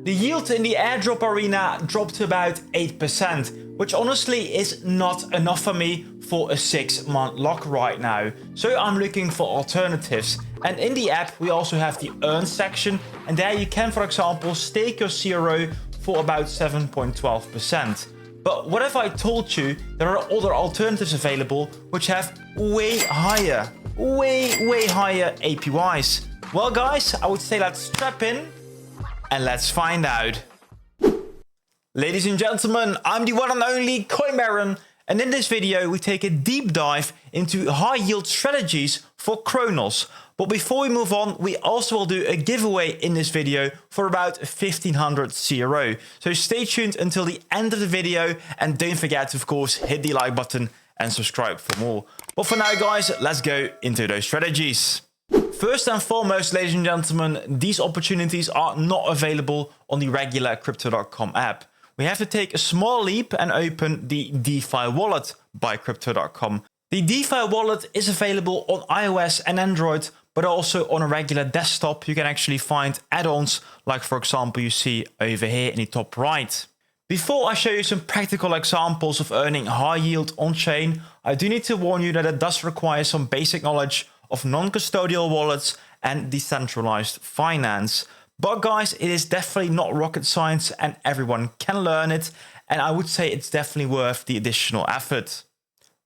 The yield in the Airdrop Arena dropped to about 8%, which honestly is not enough for me for a 6-month lock right now. So I'm looking for alternatives. And in the app, we also have the earn section, and there you can, for example, stake your CRO for about 7.12%. But what if I told you there are other alternatives available which have way higher APYs? Well guys, I would say let's strap in and let's find out. Ladies and gentlemen, I'm the one and only Coin Baron, and in this video we take a deep dive into high yield strategies for Cronos. But before we move on, we also will do a giveaway in this video for about 1500 CRO. So stay tuned until the end of the video, and don't forget to of course hit the like button and subscribe for more. But for now guys, let's go into those strategies. First and foremost, ladies and gentlemen, these opportunities are not available on the regular Crypto.com app. We have to take a small leap and open the DeFi wallet by Crypto.com. The DeFi wallet is available on iOS and Android, but also on a regular desktop. You can actually find add-ons like, for example, you see over here in the top right. Before I show you some practical examples of earning high yield on-chain, I do need to warn you that it does require some basic knowledge of non-custodial wallets and decentralized finance. But guys, it is definitely not rocket science and everyone can learn it, and I would say it's definitely worth the additional effort.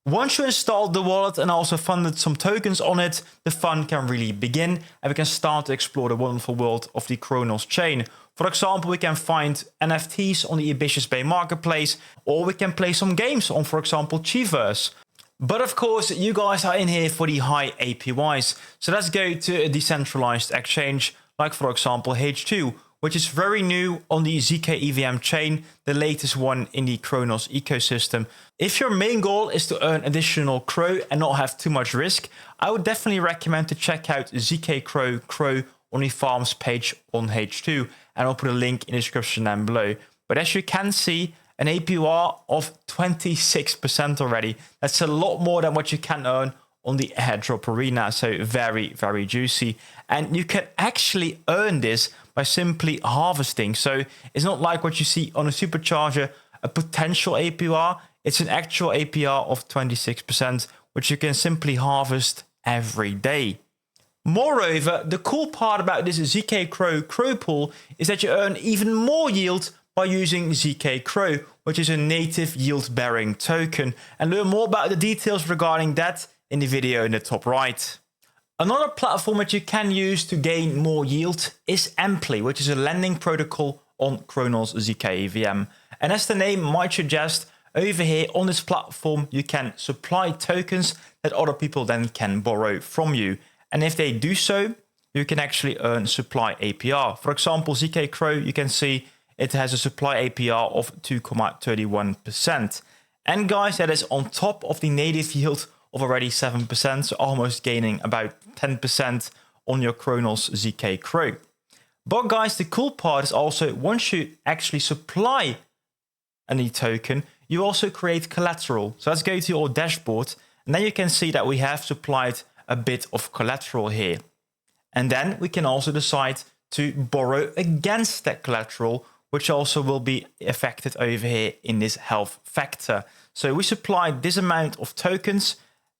Once you installed the wallet and also funded some tokens on it, the fun can really begin and we can start to explore the wonderful world of the Cronos chain. For example, we can find NFTs on the Ambitious Bay marketplace, or we can play some games on, for example, Chiverse. But of course, you guys are in here for the high APYs. So let's go to a decentralized exchange, like for example H2, which is very new on the ZK EVM chain, the latest one in the Cronos ecosystem. If your main goal is to earn additional CRO and not have too much risk, I would definitely recommend to check out ZK CRO on the farms page on H2, and I'll put a link in the description down below. But as you can see, an APR of 26% already. That's a lot more than what you can earn on the Airdrop Arena. So very, very juicy. And you can actually earn this by simply harvesting. So it's not like what you see on a supercharger, a potential APR. It's an actual APR of 26%, which you can simply harvest every day. Moreover, the cool part about this ZK CRO pool is that you earn even more yield by using ZK CRO, which is a native yield-bearing token, and learn more about the details regarding that in the video in the top right. Another platform that you can use to gain more yield is Ampli, which is a lending protocol on Cronos ZK EVM. And as the name might suggest, over here on this platform, you can supply tokens that other people then can borrow from you. And if they do so, you can actually earn supply APR. For example, ZK CRO, you can see it has a supply APR of 2.31%. And guys, that is on top of the native yield of already 7%, so almost gaining about 10% on your Cronos ZK CRO. But guys, the cool part is also once you actually supply any token, you also create collateral. So let's go to your dashboard, and then you can see that we have supplied a bit of collateral here. And then we can also decide to borrow against that collateral, which also will be affected over here in this health factor. So we supplied this amount of tokens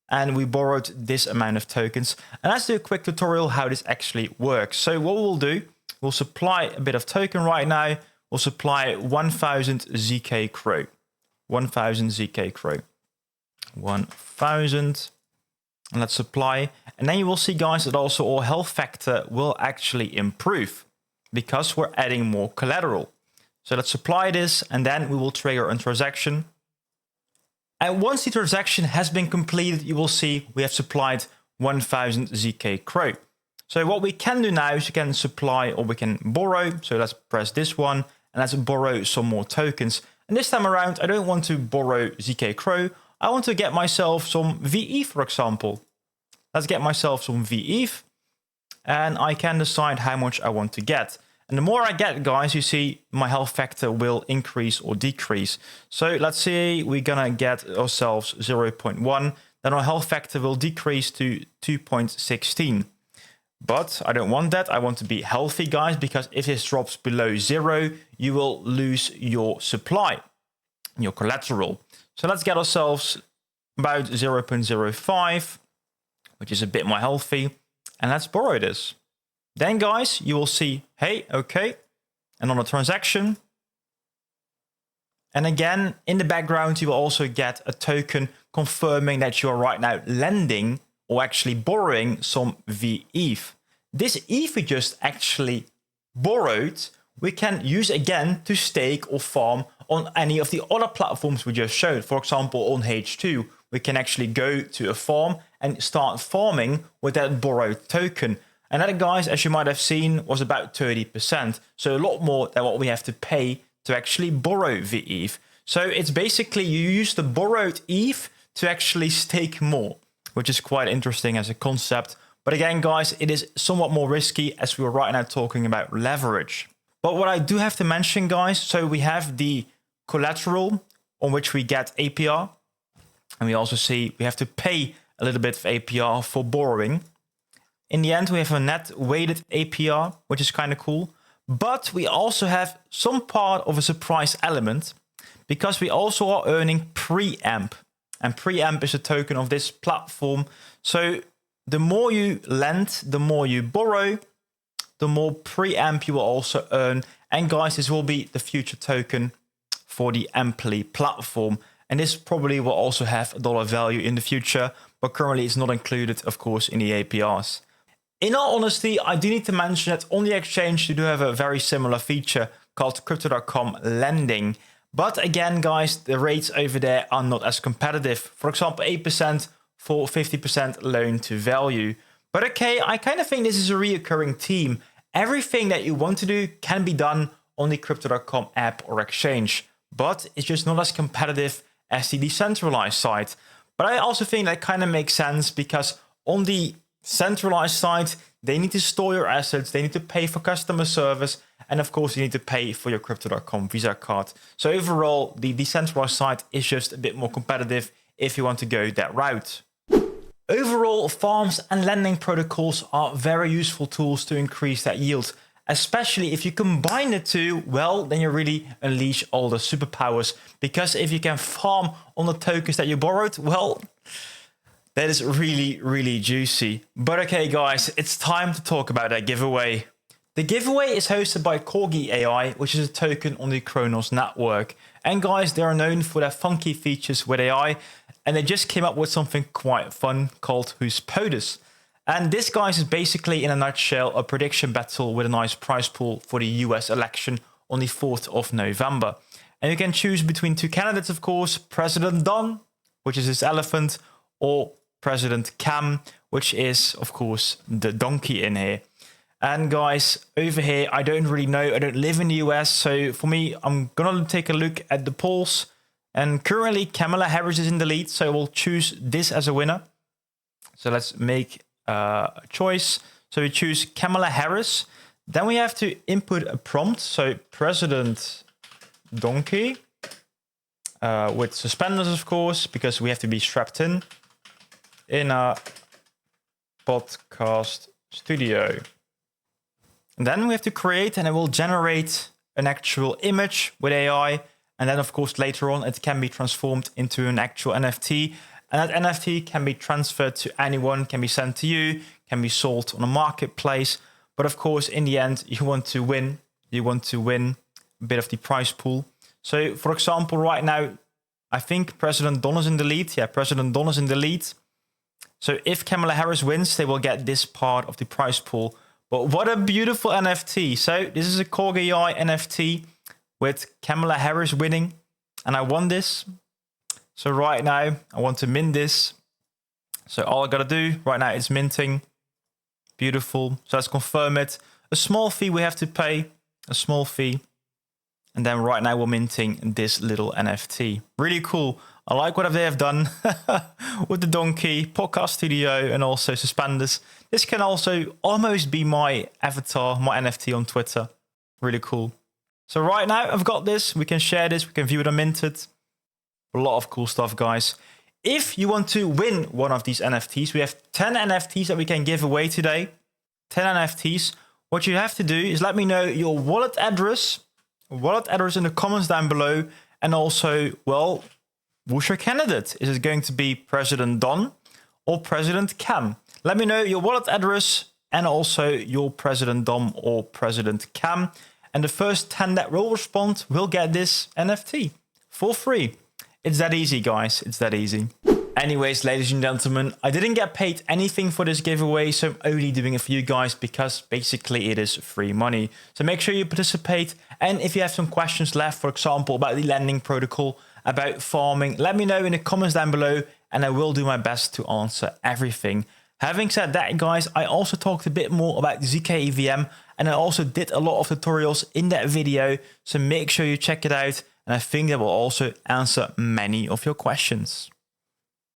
and we borrowed this amount of tokens. And let's do a quick tutorial how this actually works. So what we'll do, we'll supply a bit of token right now. We'll supply 1000 ZK CRO. 1000 ZK CRO. 1000. And let's supply. And then you will see, guys, that also our health factor will actually improve because we're adding more collateral. So let's supply this, and then we will trigger a transaction. And once the transaction has been completed, you will see we have supplied 1000 ZK CRO. So what we can do now is you can supply or we can borrow. So let's press this one and let's borrow some more tokens. And this time around, I don't want to borrow ZK CRO. I want to get myself some VE, for example. Let's get myself some VE, and I can decide how much I want to get. And the more I get, guys, you see my health factor will increase or decrease. So let's say we're gonna get ourselves 0.1, then our health factor will decrease to 2.16. But I don't want that. I want to be healthy, guys, because if this drops below 0, you will lose your supply, your collateral. So let's get ourselves about 0.05, which is a bit more healthy. And let's borrow this. Then, guys, you will see, hey, okay, another transaction. And again, in the background, you will also get a token confirming that you are right now lending or actually borrowing some VETH. This ETH we just actually borrowed, we can use again to stake or farm on any of the other platforms we just showed. For example, on H2, we can actually go to a farm and start farming with that borrowed token. And that, guys, as you might have seen, was about 30%. So a lot more than what we have to pay to actually borrow VETH. So it's basically you use the borrowed ETH to actually stake more, which is quite interesting as a concept. But again, guys, it is somewhat more risky as we are right now talking about leverage. But what I do have to mention, guys, so we have the collateral on which we get APR. And we also see we have to pay a little bit of APR for borrowing. In the end, we have a net weighted APR, which is kind of cool. But we also have some part of a surprise element because we also are earning preamp. And preamp is a token of this platform. So the more you lend, the more you borrow, the more preamp you will also earn. And guys, this will be the future token for the Ampli platform. And this probably will also have a dollar value in the future, but currently it's not included, of course, in the APRs. In all honesty, I do need to mention that on the exchange, you do have a very similar feature called Crypto.com lending. But again, guys, the rates over there are not as competitive. For example, 8% for 50% loan to value. But okay, I kind of think this is a reoccurring theme. Everything that you want to do can be done on the Crypto.com app or exchange, but it's just not as competitive as the decentralized side. But I also think that kind of makes sense because on the centralized side, they need to store your assets, they need to pay for customer service, and of course you need to pay for your Crypto.com Visa card. So overall, the decentralized side is just a bit more competitive if you want to go that route. Overall, farms and lending protocols are very useful tools to increase that yield, especially if you combine the two. Well, then you really unleash all the superpowers, because if you can farm on the tokens that you borrowed, well, that is really, really juicy. But okay, guys, it's time to talk about that giveaway. The giveaway is hosted by CorgiaI, which is a token on the Cronos network. And guys, they are known for their funky features with AI, and they just came up with something quite fun called Who's Potus. And this, guys, is basically, in a nutshell, a prediction battle with a nice prize pool for the US election on the 4th of November. And you can choose between two candidates, of course, President Don, which is this elephant, or President Cam, which is, of course, the donkey in here. And guys, over here, I don't really know. I don't live in the US. So for me, I'm going to take a look at the polls. And currently, Kamala Harris is in the lead. So we'll choose this as a winner. So let's make a choice. So we choose Kamala Harris. Then we have to input a prompt. So President Donkey with suspenders, of course, because we have to be strapped in a podcast studio. And then we have to create, and it will generate an actual image with AI. And then, of course, later on, it can be transformed into an actual NFT. And that NFT can be transferred to anyone, can be sent to you, can be sold on a marketplace. But of course, in the end, you want to win. You want to win a bit of the prize pool. So, for example, right now, I think President Don is in the lead. Yeah, President Don is in the lead. So if Kamala Harris wins, they will get this part of the prize pool. But what a beautiful NFT. So this is a CorgiaI NFT with Kamala Harris winning. And I won this. So right now, I want to mint this. So all I got to do right now is minting. Beautiful. So let's confirm it. A small fee we have to pay. A small fee. And then right now we're minting this little NFT. Really cool. I like what they have done with the donkey, podcast studio, and also suspenders. This can also almost be my avatar, my NFT on Twitter. Really cool. So right now I've got this. We can share this. We can view it unminted. A lot of cool stuff, guys. If you want to win one of these NFTs, we have 10 NFTs that we can give away today. 10 NFTs, what you have to do is let me know your wallet address in the comments down below. And also, well, who's your candidate? Is it going to be President Don or President Cam? Let me know your wallet address and also your President Dom or President Cam. And the first 10 that will respond will get this NFT for free. It's that easy, guys. It's that easy. Anyways, ladies and gentlemen, I didn't get paid anything for this giveaway, so I'm only doing it for you guys because basically it is free money. So make sure you participate. And if you have some questions left, for example, about the lending protocol, about farming, let me know in the comments down below and I will do my best to answer everything. Having said that, guys, I also talked a bit more about ZK EVM and I also did a lot of tutorials in that video. So make sure you check it out. And I think that will also answer many of your questions.